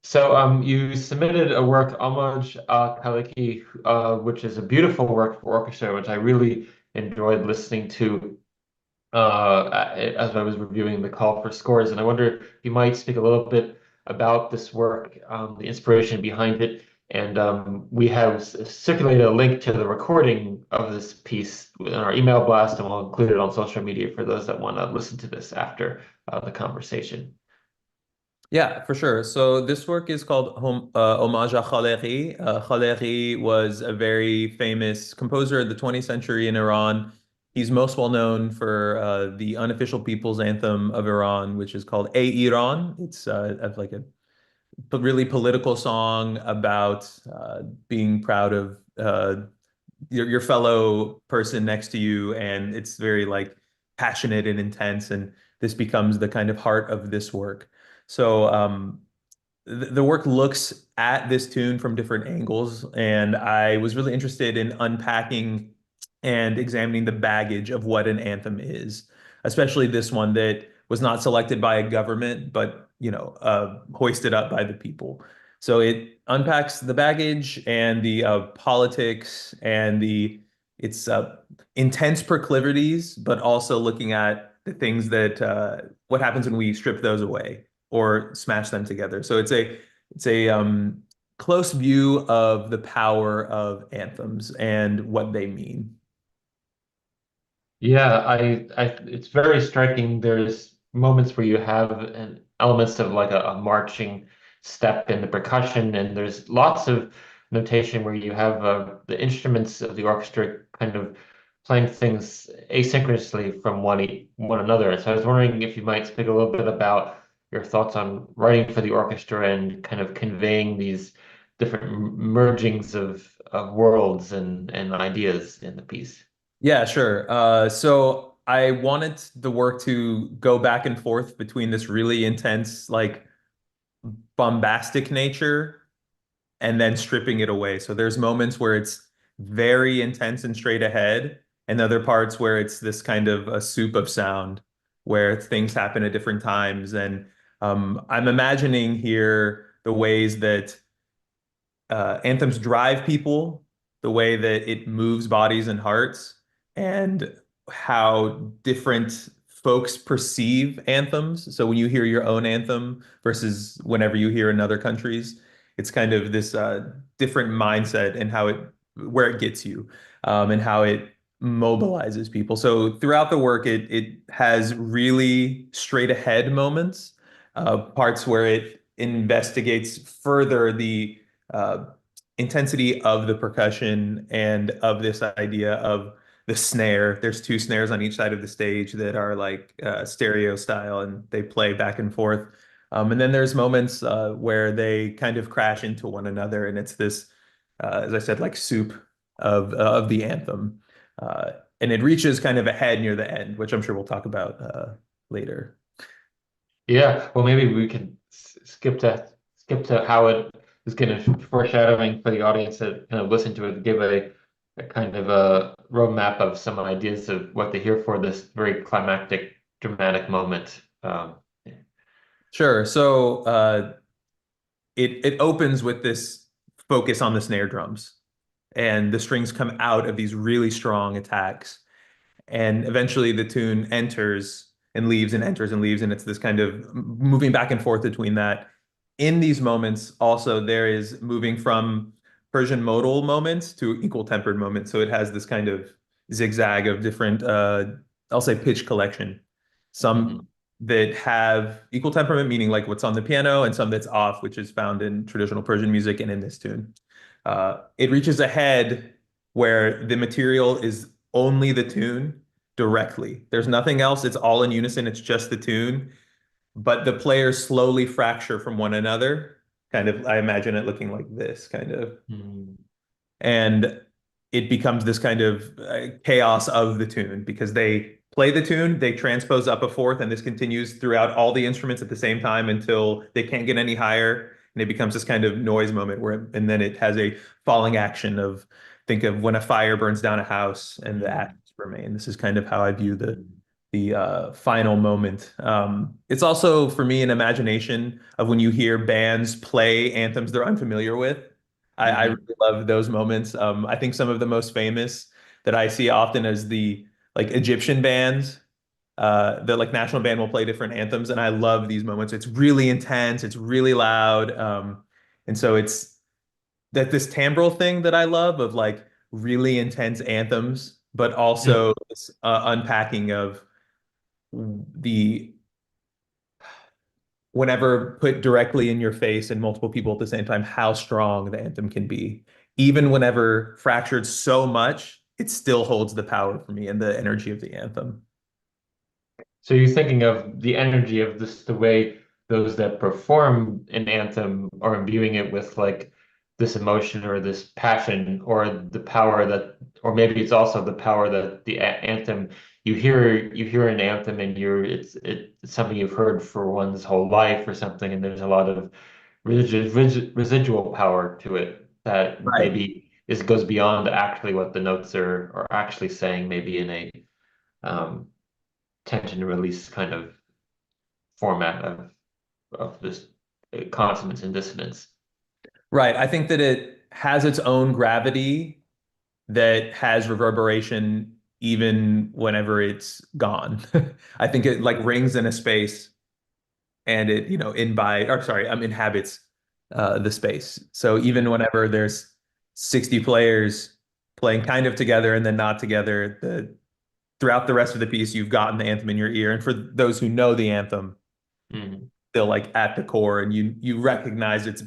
So, you submitted a work, Hommage, Khaleqi, which is a beautiful work for orchestra, which I really enjoyed listening to as I was reviewing the call for scores. And I wonder if you might speak a little bit about this work, the inspiration behind it. And we have circulated a link to the recording of this piece in our email blast, and we'll include it on social media for those that want to listen to this after the conversation. Yeah, for sure. So this work is called Hommage à Khaleqi. Khaleqi was a very famous composer of the 20th century in Iran. He's most well known for the unofficial people's anthem of Iran, which is called A Iran. It's like a really political song about being proud of your fellow person next to you, and it's very like passionate and intense, and this becomes the kind of heart of this work. So the work looks at this tune from different angles, and I was really interested in unpacking and examining the baggage of what an anthem is, especially this one that was not selected by a government, but hoisted up by the people. So it unpacks the baggage and the politics and the its intense proclivities, but also looking at the things that what happens when we strip those away or smash them together. So it's a close view of the power of anthems and what they mean. Yeah, it's very striking. There's moments where you have elements of like a marching step in the percussion, and there's lots of notation where you have the instruments of the orchestra kind of playing things asynchronously from one another. So I was wondering if you might speak a little bit about your thoughts on writing for the orchestra and kind of conveying these different mergings of worlds and ideas in the piece. Yeah, sure. So I wanted the work to go back and forth between this really intense, like bombastic nature and then stripping it away. So there's moments where it's very intense and straight ahead, and other parts where it's this kind of a soup of sound where things happen at different times. And I'm imagining here the ways that anthems drive people, the way that it moves bodies and hearts, and how different folks perceive anthems. So when you hear your own anthem versus whenever you hear another country's, it's kind of this different mindset and how it where it gets you, and how it mobilizes people. So throughout the work, it has really straight ahead moments, parts where it investigates further the uh, intensity of the percussion and of this idea of the snare. There's two snares on each side of the stage that are like stereo style, and they play back and forth. And then there's moments where they kind of crash into one another, and it's this, as I said, like soup of the anthem. And it reaches kind of a head near the end, which I'm sure we'll talk about later. Yeah, well, maybe we can skip to how it is kind of foreshadowing for the audience that kind of listen to it, give a kind of a roadmap of some ideas of what to hear for this very climactic, dramatic moment. Sure. So it opens with this focus on the snare drums, and the strings come out of these really strong attacks, and eventually the tune enters and leaves and enters and leaves, and it's this kind of moving back and forth between that. In these moments, also there is moving from Persian modal moments to equal tempered moments, so it has this kind of zigzag of different, I'll say, pitch collection. Some Mhm. that have equal temperament, meaning like what's on the piano, and some that's off, which is found in traditional Persian music and in this tune. It reaches a head where the material is only the tune directly. There's nothing else. It's all in unison. It's just the tune, but the players slowly fracture from one another. Kind of, I imagine it looking like this, kind of. Mhm. And it becomes this kind of chaos of the tune because they play the tune, they transpose up a fourth, and this continues throughout all the instruments at the same time until they can't get any higher. And it becomes this kind of noise moment where, and then it has a falling action of, think of when a fire burns down a house and the ashes remain. This is kind of how I view the final moment. It's also for me an imagination of when you hear bands play anthems they're unfamiliar with. I really Hmm. love those moments. I think some of the most famous that I see often is the like Egyptian bands. The like national band will play different anthems, and I love these moments. It's really intense, it's really loud, and so it's that this timbral thing that I love of like really intense anthems, but also this unpacking of the whenever put directly in your face and multiple people at the same time, how strong the anthem can be. Even whenever fractured so much, it still holds the power for me and the energy of the anthem. So you're thinking of the energy of this, the way those that perform an anthem are imbuing it with like this emotion or this passion or the power that, or maybe it's also the power that the anthem you hear an anthem and it's something you've heard for one's whole life or something, and there's a lot of residual power to it that Right. maybe is goes beyond actually what the notes are actually saying, maybe in a um, tension release kind of format of this consonance and dissonance. Right. I think that it has its own gravity that has reverberation even whenever it's gone. I think it like rings in a space and it, inhabits the space. So even Mhm. whenever there's 60 players playing kind of together and then not together, throughout the rest of the piece, you've gotten the anthem in your ear. And for those who know the anthem, Mhm. still like at the core, and you recognize its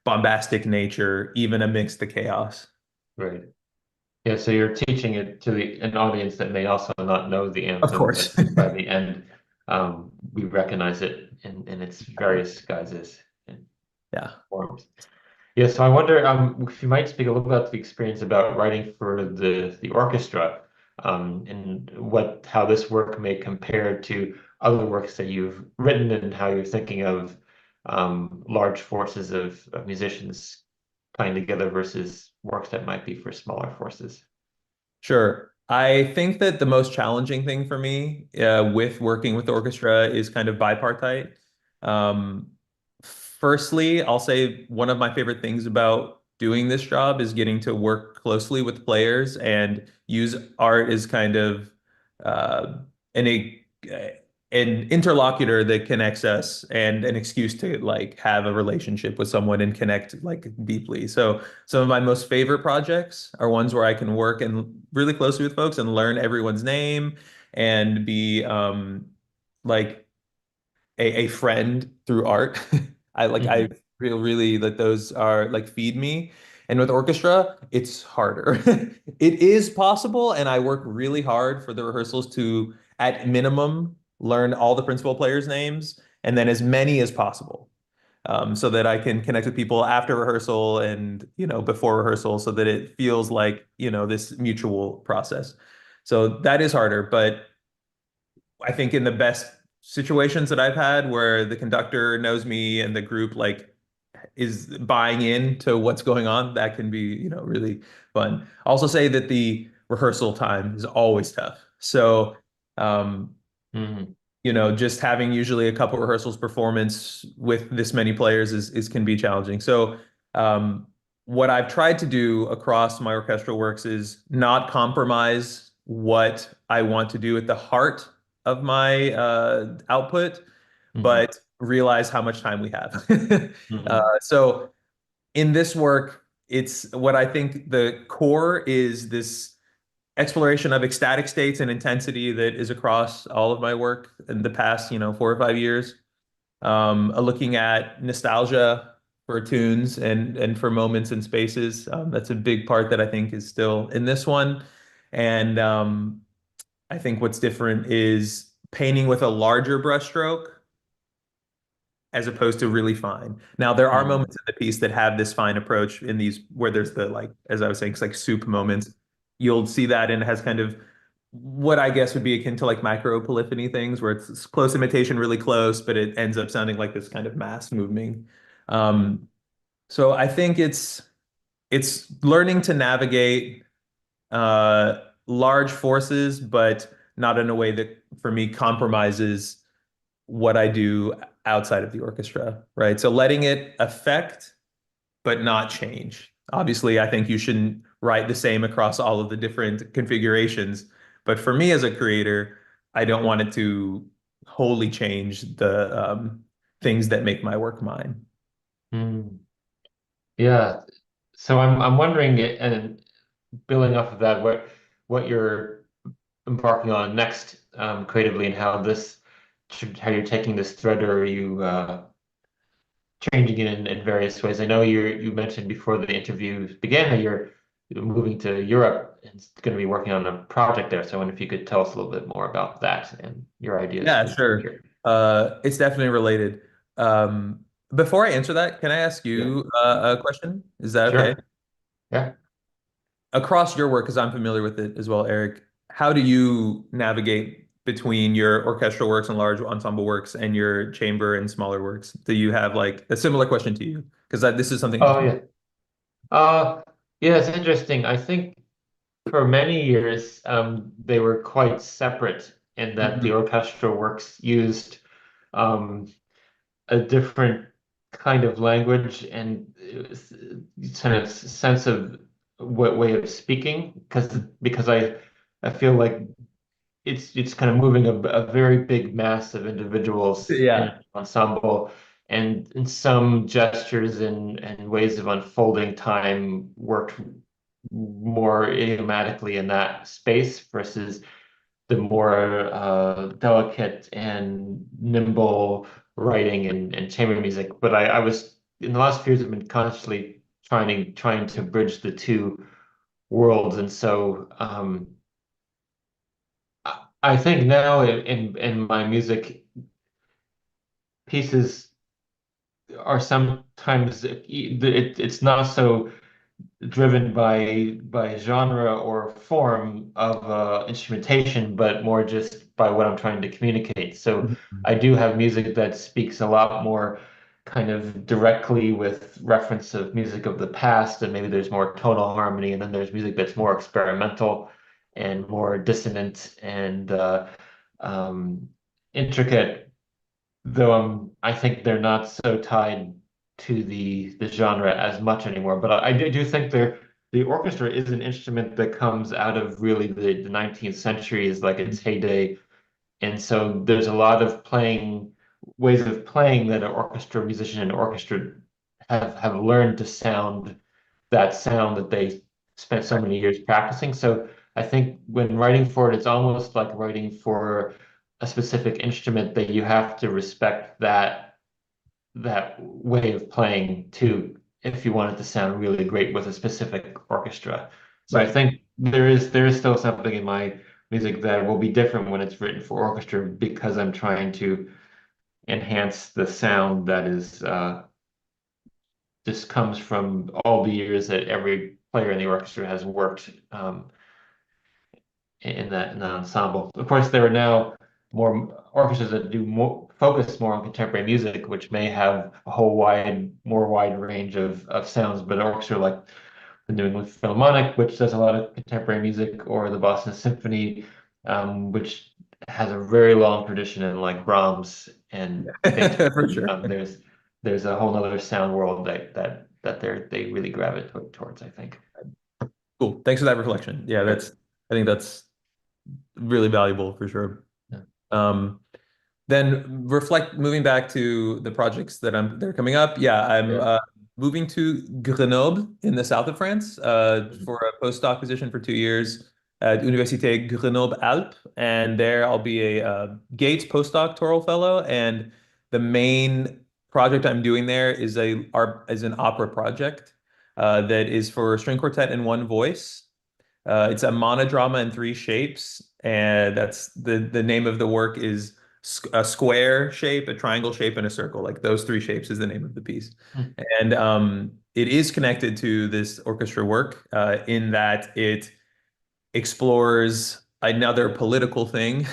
bombastic nature, even amidst the chaos. Right. Yeah, so you're teaching it to an audience that may also not know the Of anthem, course. but by the end, we recognize it in its various guises and Yeah. forms. Yeah, so I wonder if you might speak a little about the experience about writing for the orchestra, and what how this work may compare to other works that you've written and how you're thinking of large forces of musicians playing together versus works that might be for smaller forces. Sure. I think that the most challenging thing for me with working with the orchestra is kind of bipartite. Um, Firstly, I'll say one of my favorite things about doing this job is getting to work closely with players and use art as kind of uh, an an interlocutor that connects us and an excuse to like have a relationship with someone and connect like deeply. So some of my most favorite projects are ones where I can work and really closely with folks and learn everyone's name and be like a friend through art. I Hmm. feel really that those are like feed me. And with orchestra, it's harder. It is possible, and I work really hard for the rehearsals to, at minimum, learn all the principal players' names and then as many as possible so that I can connect with people after rehearsal and before rehearsal, so that it feels like this mutual process. So that is harder, but I think in the best situations that I've had where the conductor knows me and the group like is buying into what's going on, that can be really fun. I'll also say that the rehearsal time is always tough. So um, Hmm. just having usually a couple rehearsals performance with this many players is can be challenging. So what I've tried to do across my orchestral works is not compromise what I want to do at the heart of my output, Hmm. but realize how much time we have. Hmm. So in this work, it's what I think the core is this exploration of ecstatic states and intensity that is across all of my work in the past, 4 or 5 years. Looking at nostalgia for tunes and for moments and spaces. That's a big part that I think is still in this one. And I think what's different is painting with a larger brushstroke as opposed to really fine. Now, there are Hmm. moments in the piece that have this fine approach in these where there's the like, as I was saying, it's like soup moments. You'll see that and it has kind of what I guess would be akin to like micro polyphony things where it's close imitation, really close, but it ends up sounding like this kind of mass moving. Um, so I think it's learning to navigate large forces, but not in a way that for me compromises what I do outside of the orchestra, right? So letting it affect but not change. Obviously, I think you shouldn't write the same across all of the different configurations. But for me as a creator, I don't want it to wholly change the things that make my work mine. Mm, yeah. So I'm wondering, and building off of that, what you're embarking on next creatively, and how you're taking this thread, or are you changing it in various ways. I know you mentioned before the interview began that you're moving to Europe and going to be working on a project there. So I wonder if you could tell us a little bit more about that and your ideas Yeah, for the sure. future. It's definitely related. Um, Before I answer that, can I ask Yeah, you a question? Is that okay? sure. Yeah. Across your work, because I'm familiar with it as well, Eric, how do you navigate between your orchestral works and large ensemble works and your chamber and smaller works? Do you have like a similar question to you? Because this is something. Oh, yeah. Uh, yeah, it's interesting. I think for many years, they were quite separate in that the Mhm. orchestral works used um, a different kind of language and kind of sense of what way of speaking because I feel like it's kind of moving a very big mass of individuals in an Yeah. ensemble and some gestures and ways of unfolding time worked more idiomatically in that space versus the more delicate and nimble writing and chamber music. But I was in the last few years I've been consciously trying to bridge the two worlds. And so I think now in my music pieces are sometimes it's not so driven by genre or form of instrumentation, but more just by what I'm trying to communicate. So Mhm. I do have music that speaks a lot more kind of directly with reference of music of the past, and maybe there's more tonal harmony, and then there's music that's more experimental and more dissonant and um, intricate, though I think they're not so tied to the genre as much anymore. But I do think the orchestra is an instrument that comes out of really the 19th century is like its heyday. And so there's a lot of playing ways of playing that an orchestra musician and orchestra have learned to sound that they spent so many years practicing. So I think when writing for it, it's almost like writing for a specific instrument that you have to respect that way of playing too, if you want it to sound really great with a specific orchestra. So I Right. think there is still something in my music that will be different when it's written for orchestra because I'm trying to enhance the sound that is just comes from all the years that every player in the orchestra has worked in that ensemble. Of course, there are now more orchestras that do more focus more on contemporary music, which may have a whole more wide range of sounds. But an orchestra like the New England Philharmonic, which does a lot of contemporary music, or the Boston Symphony, which has a very long tradition in like Brahms and For Beethoven. sure. There's a whole other sound world that they really gravitate towards, I think. Cool. Thanks for that reflection. Yeah, Sure. I think that's really valuable for sure. Yeah. Um, moving back to the projects that are coming up. Yeah, I'm Yeah. moving to Grenoble in the south of France for a postdoc position for 2 years at Université Grenoble-Alpes, and there I'll be a Gates postdoctoral fellow. And the main project I'm doing there is an opera project that is for string quartet and one voice. It's a monodrama in three shapes, and that's the name of the work is a square shape, a triangle shape, and a circle. Like those three shapes is the name of the piece. Hmm. And it is connected to this orchestra work in that it explores another political thing.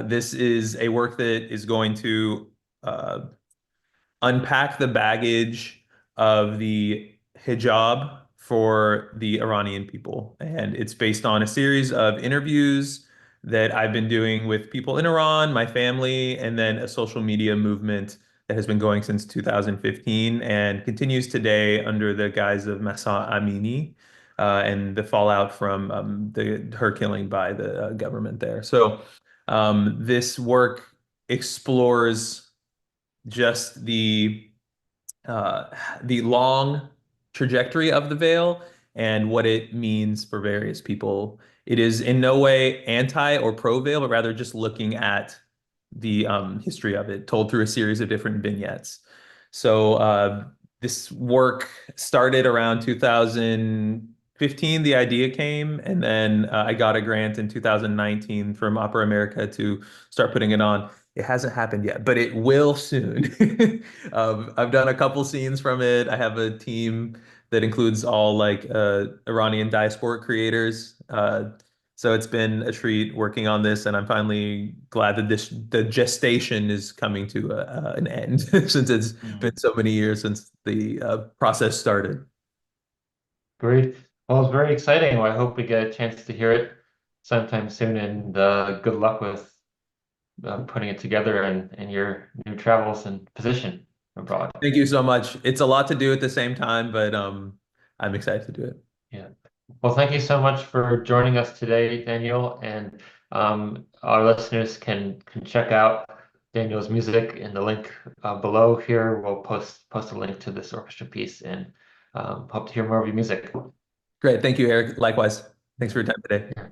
This is a work that is going to uh, unpack the baggage of the hijab for the Iranian people. And it's based on a series of interviews that I've been doing with people in Iran, my family, and then a social media movement that has been going since 2015 and continues today under the guise of Masa Amini and the fallout from her killing by the government there. So this work explores just uh, the long trajectory of the veil and what it means for various people. It is in no way anti or pro veil, but rather just looking at the history of it, told through a series of different vignettes. So this work started around 2015. The idea came, and then I got a grant in 2019 from Opera America to start putting it on. It hasn't happened yet, but it will soon. I've done a couple scenes from it. I have a team that includes all like Iranian diasporic creators. So it's been a treat working on this, and I'm finally glad that the gestation is coming to an end since it's been so many years since the process started. Great. Well, it's very exciting. Well, I hope we get a chance to hear it sometime soon, and good luck with putting it together and your new travels and position abroad. Thank you so much. It's a lot to do at the same time, but I'm excited to do it. Yeah. Well, thank you so much for joining us today, Daniel. And our listeners can check out Daniel's music in the link below here. We'll post a link to this orchestra piece and hope to hear more of your music. Great. Thank you, Eric. Likewise. Thanks for your time today. Yeah.